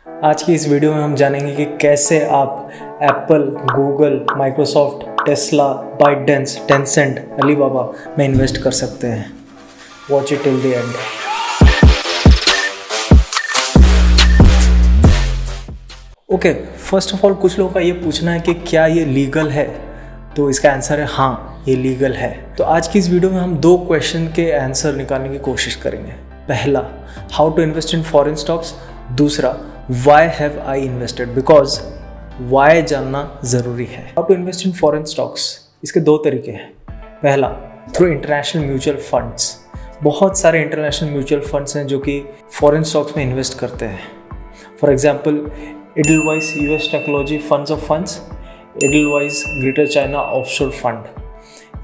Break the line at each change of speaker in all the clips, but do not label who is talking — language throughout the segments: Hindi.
आज की इस वीडियो में हम जानेंगे कि कैसे आप Apple, Google, Microsoft, Tesla, ByteDance, Tencent, Alibaba में इन्वेस्ट कर सकते हैं। Watch it till the end. Okay, first of all कुछ लोगों का ये पूछना है कि क्या ये लीगल है, तो इसका आंसर है हाँ, ये लीगल है। तो आज की इस वीडियो में हम दो क्वेश्चन के आंसर निकालने की कोशिश करेंगे। पहला, how to invest in foreign stocks. दूसरा, why have I invested, because why जानना ज़रूरी है। How to invest in foreign stocks, इसके दो तरीके हैं। पहला, थ्रू इंटरनेशनल म्यूचुअल फंड्स। बहुत सारे इंटरनेशनल म्यूचुअल फंड्स हैं जो कि फॉरेन स्टॉक्स में इन्वेस्ट करते हैं। For example, Edelweiss US technology funds of funds, Edelweiss greater China offshore fund.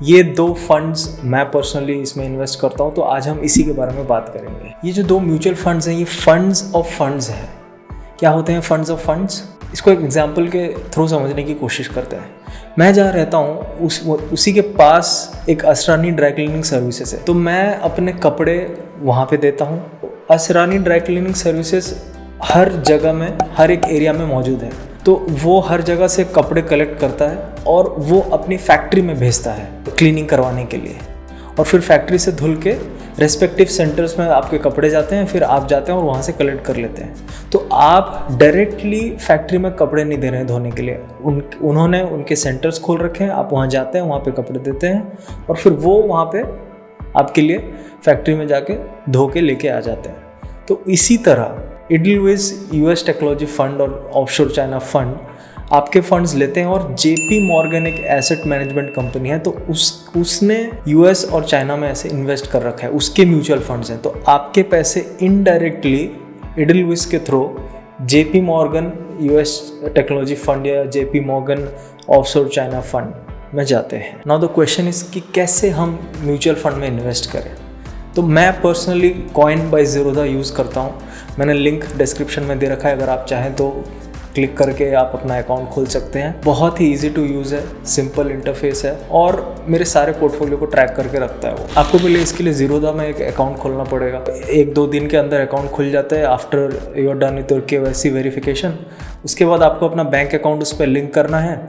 ये दो फंड्स मैं पर्सनली इसमें इन्वेस्ट करता हूँ, तो आज हम इसी के बारे में बात करेंगे। ये जो दो म्यूचुअल फंड्स हैं, ये फंड्स ऑफ फंड्स हैं। क्या होते हैं फंड्स ऑफ फंड्स? इसको एक एग्जाम्पल के थ्रू समझने की कोशिश करते हैं। मैं जहाँ रहता हूँ उसी के पास एक असरानी ड्राई क्लीनिंग सर्विसेज है, तो मैं अपने कपड़े वहाँ पे देता हूँ। असरानी ड्राई क्लीनिंग सर्विसेज हर जगह में, हर एक एरिया में मौजूद है, तो वो हर जगह से कपड़े कलेक्ट करता है और वो अपनी फैक्ट्री में भेजता है क्लीनिंग करवाने के लिए, और फिर फैक्ट्री से धुल के रेस्पेक्टिव सेंटर्स में आपके कपड़े जाते हैं, फिर आप जाते हैं और वहाँ से कलेक्ट कर लेते हैं। तो आप डायरेक्टली फैक्ट्री में कपड़े नहीं दे रहे हैं धोने के लिए, उन्होंने उनके सेंटर्स खोल रखे हैं, आप वहाँ जाते हैं, वहाँ पे कपड़े देते हैं और फिर वो वहाँ पे आपके लिए फैक्ट्री में जाके धो के लेके आ जाते हैं। तो इसी तरह एडलवाइस यूएस टेक्नोलॉजी फंड और ऑफशोर चाइना फंड आपके फंड्स लेते हैं, और जेपी मॉर्गन एक एसेट मैनेजमेंट कंपनी है, तो उसने यूएस और चाइना में ऐसे इन्वेस्ट कर रखा है, उसके म्यूचुअल फंड्स हैं। तो आपके पैसे इनडायरेक्टली एडलवाइस के through JP Morgan US technology fund या JP Morgan offshore China fund में जाते हैं। नाउ द क्वेश्चन इज कि कैसे हम म्यूचुअल फंड में इन्वेस्ट करें। तो मैं personally coin by Zerodha use करता हूँ। मैंने लिंक डिस्क्रिप्शन में दे रखा है, अगर आप चाहें तो क्लिक करके आप अपना अकाउंट खोल सकते हैं। बहुत ही इजी टू यूज़ है, सिंपल इंटरफेस है और मेरे सारे पोर्टफोलियो को ट्रैक करके रखता है वो। आपको पहले इसके लिए ज़ीरोधा में एक अकाउंट खोलना पड़ेगा। 1-2 दिन के अंदर अकाउंट खुल जाता है after your done with your KYC verification. उसके बाद आपको अपना बैंक अकाउंट उस पर लिंक करना है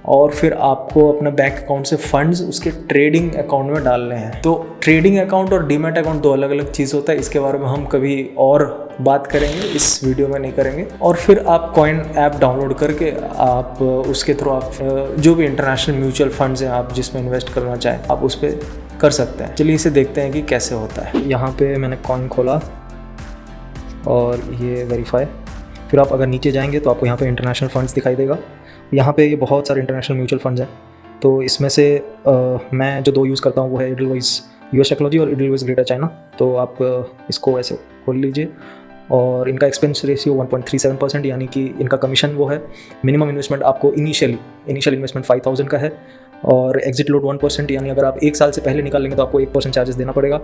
और फिर आपको अपना बैंक अकाउंट से फंड्स उसके ट्रेडिंग अकाउंट में डालने हैं। तो ट्रेडिंग अकाउंट और डीमैट अकाउंट दो अलग अलग चीज़ होता है, इसके बारे में हम कभी और बात करेंगे, इस वीडियो में नहीं करेंगे। और फिर आप कॉइन ऐप डाउनलोड करके आप उसके थ्रू आप जो भी इंटरनेशनल म्यूचुअल फंड्स हैं आप जिसमें इन्वेस्ट करना चाहें आप उस पर कर सकते हैं। चलिए इसे देखते हैं कि कैसे होता है। यहाँ पे मैंने कॉइन खोला और ये वेरीफाई। फिर आप अगर नीचे जाएंगे तो आपको यहाँ पे इंटरनेशनल फंड्स दिखाई देगा। यहाँ पे ये बहुत सारे इंटरनेशनल म्यूचुअल फंड्स हैं, तो इसमें से मैं जो दो यूज़ करता हूँ वो है एडलवाइस यूएस टेक्नोलॉजी और एडलवाइस ग्रेटर चाइना। तो आप इसको ऐसे खोल लीजिए और इनका एक्सपेंस रेशियो 1.37%, यानी कि इनका कमीशन वो है। मिनिमम इन्वेस्टमेंट आपको इनिशियल इन्वेस्टमेंट 5000 का है और एग्जिट लोड 1%, यानी अगर आप 1 साल से पहले निकाल लेंगे तो आपको 1% चार्जेस देना पड़ेगा।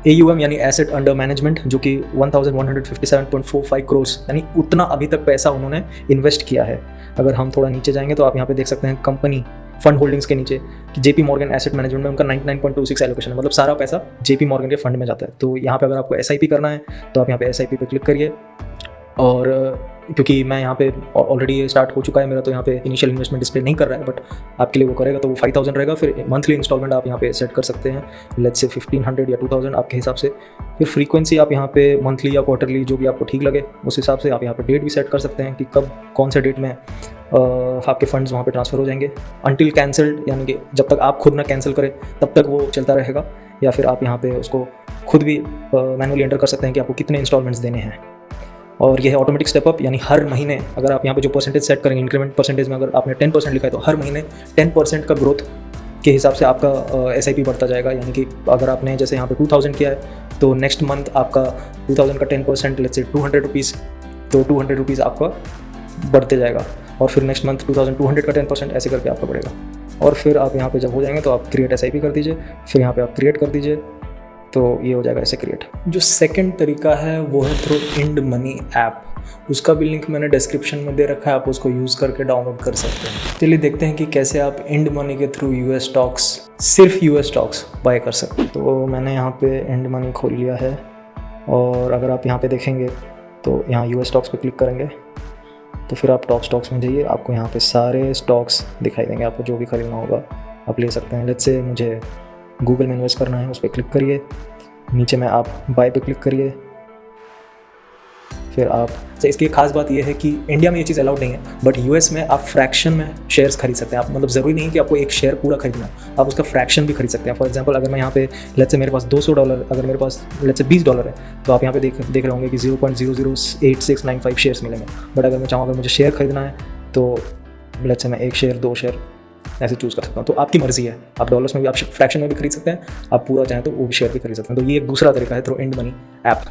AUM यानी एसेट अंडर मैनेजमेंट, जो कि 1157.45 करोड़, यानी उतना अभी तक पैसा उन्होंने इन्वेस्ट किया है। अगर हम थोड़ा नीचे जाएंगे तो आप यहाँ पे देख सकते हैं कंपनी फंड होल्डिंग्स के नीचे कि जेपी मॉर्गन एसेट मैनेजमेंट में उनका 99.26 एलोकेशन है, मतलब सारा पैसा जेपी मॉर्गन के फंड में जाता है। तो यहाँ पे अगर आपको SIP करना है तो आप यहाँ पे SIP पे क्लिक करिए, और क्योंकि मैं यहाँ पे ऑलरेडी ये स्टार्ट हो चुका है मेरा, तो यहाँ पे इनिशियल इन्वेस्टमेंट डिस्प्ले नहीं कर रहा है, बट आपके लिए वो करेगा तो वो 5000 रहेगा। फिर मंथली इंस्टॉलमेंट आप यहाँ पे सेट कर सकते हैं, लेट्स से 1500 या 2000 आपके हिसाब से। फिर फ्रीक्वेंसी आप यहाँ पे मंथली या क्वार्टरली जो भी आपको ठीक लगे उस हिसाब से आप यहाँ पे डेट भी सेट कर सकते हैं कि कब कौन से डेट में आपके फंड्स वहाँ पे ट्रांसफ़र हो जाएंगे। अनटिल कैंसल्ड, यानी कि जब तक आप खुद ना कैंसिल करें तब तक वो चलता रहेगा, या फिर आप यहाँ पे उसको खुद भी मैनुअली एंटर कर सकते हैं कि आपको कितने इंस्टॉलमेंट्स देने हैं। और ये है ऑटोमेटिक स्टेप अप, यानी हर महीने अगर आप यहाँ पे जो परसेंटेज सेट करेंगे, इंक्रीमेंट परसेंटेज में अगर आपने 10% लिखा है तो हर महीने 10% का ग्रोथ के हिसाब से आपका SIP बढ़ता जाएगा। यानी कि अगर आपने जैसे यहाँ पे 2000 किया है तो नेक्स्ट मंथ आपका 2000 का 10% लेट्स से 200 रुपीज़, तो 200 रुपीज़ आपका बढ़ते जाएगा, और फिर नेक्स्ट मंथ 2200 का 10% ऐसे करके आपका बढ़ेगा। और फिर आप यहाँ पे जब हो जाएंगे तो आप क्रिएट SIP कर दीजिए, फिर यहाँ पे आप क्रिएट कर दीजिए, तो ये हो जाएगा ऐसे क्रिएट। जो सेकंड तरीका है वो है थ्रू इंड मनी ऐप, उसका भी लिंक मैंने डिस्क्रिप्शन में दे रखा है, आप उसको यूज़ करके डाउनलोड कर सकते हैं। चलिए देखते हैं कि कैसे आप इंड मनी के थ्रू US स्टॉक्स, सिर्फ US स्टॉक्स बाय कर सकते हैं। तो मैंने यहाँ पे इंड मनी खोल लिया है, और अगर आप यहाँ पे देखेंगे तो यहाँ यूएस स्टॉक्स पे क्लिक करेंगे तो फिर आप टॉप स्टॉक्स में जाइए, आपको यहाँ पे सारे स्टॉक्स दिखाई देंगे, आपको जो भी खरीदना होगा आप ले सकते हैं। लेट्स से मुझे गूगल में इन्वेस्ट करना है, उस पर क्लिक करिए, नीचे में आप बाय पे क्लिक करिए, फिर आप तो इसकी एक खास बात यह है कि इंडिया में ये चीज़ अलाउड नहीं है, बट यूएस में आप फ्रैक्शन में शेयर्स खरीद सकते हैं। आप मतलब ज़रूरी नहीं है कि आपको एक शेयर पूरा खरीदना है, आप उसका फ्रैक्शन भी खरीद सकते हैं। फॉर एग्जांपल अगर मैं यहाँ पे लेट्स से मेरे पास $200, अगर मेरे पास लेट्स से $20 है, तो आप यहाँ पे देख रहे होंगे कि 0.008695 शेयर्स मिलेंगे। बट अगर मैं चाहूँ अगर मुझे शेयर खरीदना है तो लेट्स से मैं 1 शेयर 2 शेयर ऐसे चूज़ कर सकता हूँ। तो आपकी मर्जी है, आप डॉलर्स में भी, आप फ्रैक्शन में भी खरीद सकते हैं, आप पूरा चाहें तो वो भी शेयर भी खरीद सकते हैं। तो ये एक दूसरा तरीका है थ्रू इंड मनी ऐप।